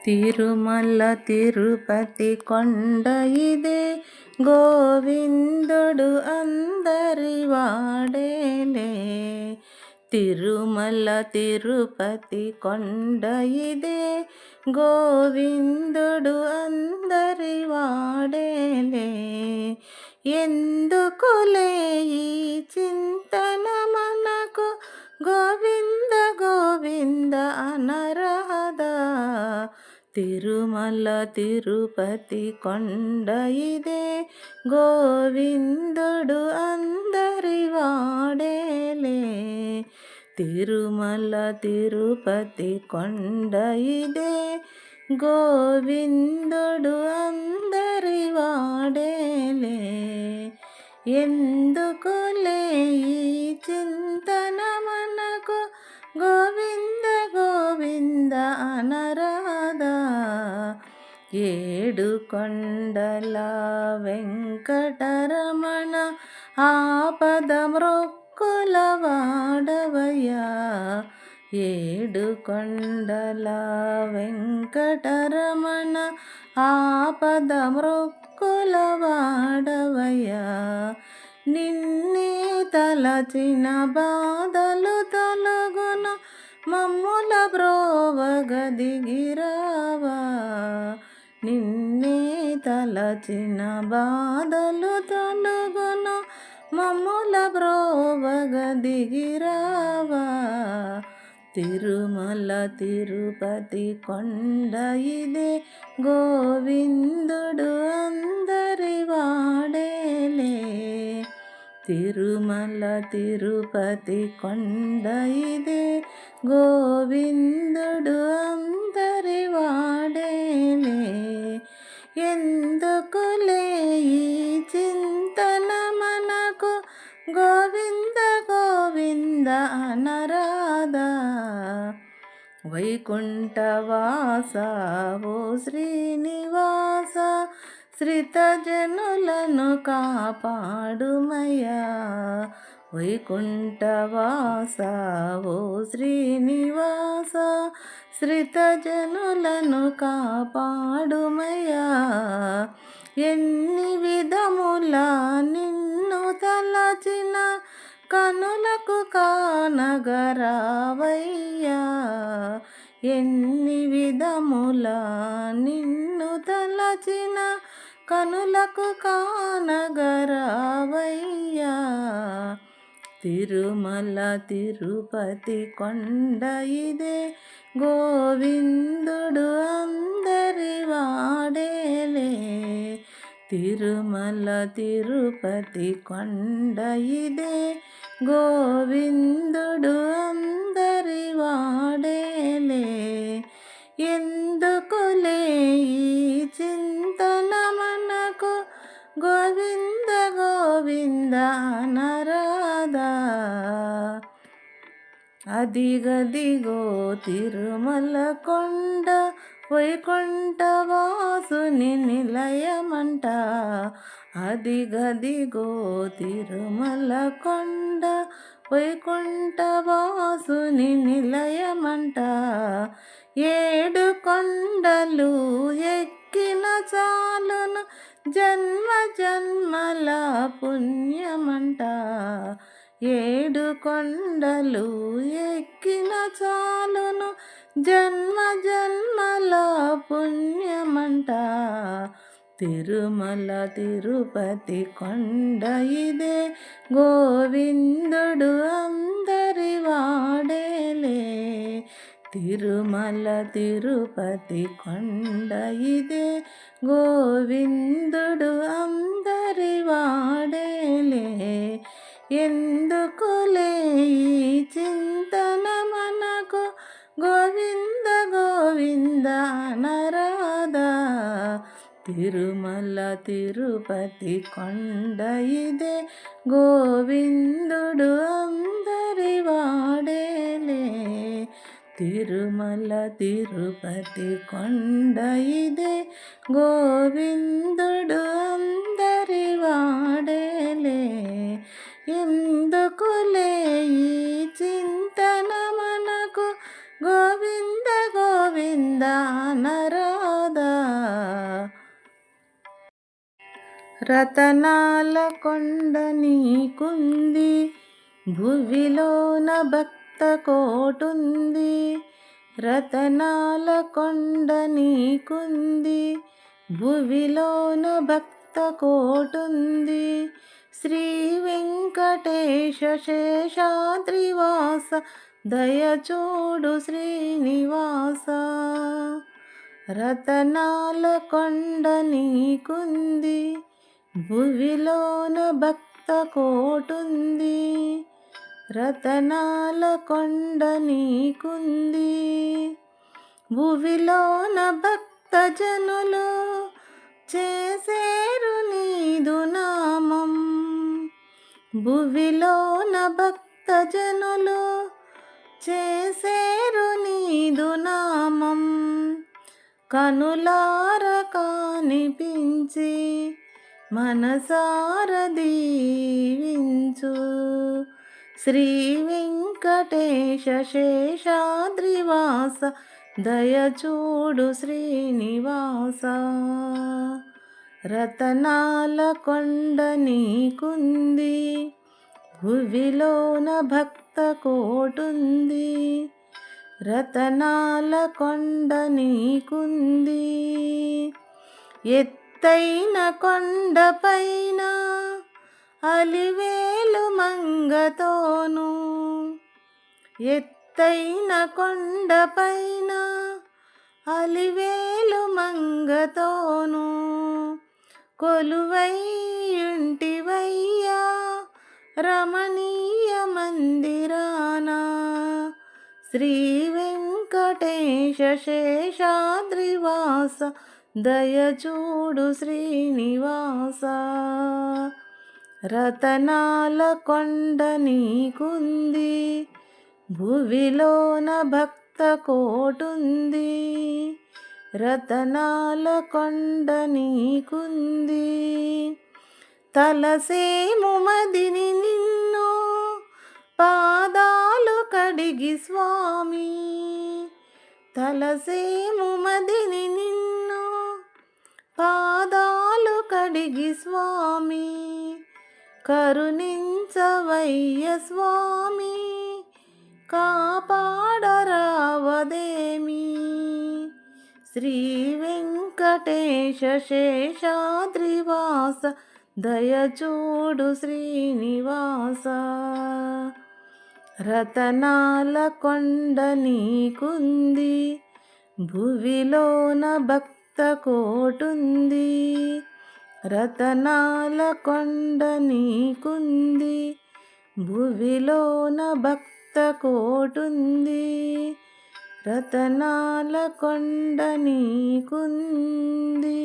తిరుమల తిరుపతి కొండ ఇదే, గోవిందుడు అందరి వాడేలే. తిరుమల తిరుపతి కొండ ఇదే, గోవిందుడు అందరి వాడేలే. ఎందుకులే ఈ చింతన మనకు, గోవింద గోవింద అనరాదా. తిరుమల తిరుపతి కొండ ఇదే, గోవిందుడు అందరి వాడేలే. తిరుమల తిరుపతి కొండ ఇదే, గోవిందుడు అందరి వాడేలే. ఎందుకులే ఈ చింతన మనకు, గోవింద గోవింద అనరాదా. ఏడు కొండల వెంకటరమణ, ఆపద మ్రొక్కుల వాడవయ్యా. ఏడు కొండల వెంకటరమణ, ఆపద మ్రొక్కుల వాడవయ్యా. నిన్నే తలచిన బాధలు తొలగును, మమ్ముల బ్రోవగ దిగిరావా. నిన్నే తలచిన బాధలు తొలగును, మమ్ముల బ్రోవగ దిగిరావా. తిరుమల తిరుపతి కొండ ఇదే, గోవిందుడు అందరి వాడేలే. తిరుమల తిరుపతి కొండ ఇదే, గోవిందుడు అందరి వాడేలే. ఎందుకులే ఈ చింతన మనకు, గోవింద గోవింద అనరాదా. వైకుంఠవాస ఓ శ్రీనివాస, శ్రితజనులను కాపాడుమయ్యా. వైకుంఠవాస ఓ శ్రీనివాస, శ్రితజనులను కాపాడుమయ్యా. ఎన్ని విధముల నిన్ను తలచిన, కనులకు కానగరావయ్యా. ఎన్ని విధముల నిన్ను తలచిన, కనులకు కానగరావయ్యా. తిరుమల తిరుపతి కొండ ఇదే, గోవిందుడు అందరి వాడేలే. తిరుమల తిరుపతి కొండ ఇదే, గోవిందుడు అందరి వాడేలే. ఎందుకులే ఈ చింతన మనకు, గోవింద గోవింద అనరాదా. అదిగదిగో తిరుమల కొండ, వైకుంఠవాసుని నిలయమంట. అదిగదిగో తిరుమల కొండ, వైకుంఠవాసుని నిలయమంట. ఏడు కొండలు ఎక్కిన చాలును, జన్మ జన్మల పుణ్యమంట. ఏడు కొండలు ఎక్కిన చాలును, జన్మ జన్మల పుణ్యమంట. తిరుమల తిరుపతి కొండ ఇదే, గోవిందుడు అందరి వాడేలే. తిరుమల తిరుపతి కొండ ఇదే, గోవిందుడు అందరి వాడేలే. ఎందుకులే ఈ చింతన మనకు, గోవింద గోవింద అనరాదా. తిరుమల తిరుపతి కొండ ఇదే, గోవిందుడు అందరి వాడేలే. తిరుమల తిరుపతి కొండ ఇదే, గోవిందుడు అందరి వాడేలే. ఎందుకులే ఈ చింతన మనకు, గోవింద గోవింద కదా నరాదా. రతనాల కొండ నీకుంది, భువిలోన భక్త కోటుంది. రతనాల కొండ నీకుంది, భువిలోన భక్త కోటుంది. శ్రీ వెంకటేశ శేషాద్రివాస దయచూడు శ్రీనివాస. రతనాల కొండ నీకుంది, భువిలోన భక్త కోటుంది. రతనాల కొండ నీకుంది, భువిలోన భక్త జనులు చేసేరు నీదు నామం. భువిలోన భక్త జనులు చేసేరు నీదు నామం. కనులార కానిపించి మనసార దీవించు. శ్రీ వెంకటేశ శేషాద్రివాస దయచూడు శ్రీనివాస. రతనాల కొండ నీకుంది, భువిలోన భక్త కోటుంది. రతనాల కొండ నీకుంది, ఎత్తైన కొండపైన అలివేలు మంగతోను. ఎత్తైన కొండపైన అలివేలు మంగతోను కొలువైయుంటివయ్యా రమణీయ మందిరానా. శ్రీ వెంకటేశ శేషాద్రివాస దయచూడు శ్రీనివాస. రతనాల కొండ నీకుంది, భువిలోన భక్త కోటుంది. రతనాల కొండ నీకుంది, తలసేము మదిని నిన్ను పాదాలు కడిగి స్వామి. తలసేము మదిని నిన్ను పాదాలు కడిగి స్వామి. కరుణించవయ్య స్వామి, కాపాడరావదేమి. శ్రీ వెంకటేశ శేషాద్రివాస దయచూడు శ్రీనివాస. రతనాల కొండ నీకుంది, భువిలోన భక్త కోటుంది. రతనాల కొండ నీకుంది, భువిలోన భక్త కోటుంది. రతనాల కొండ నీకుంది.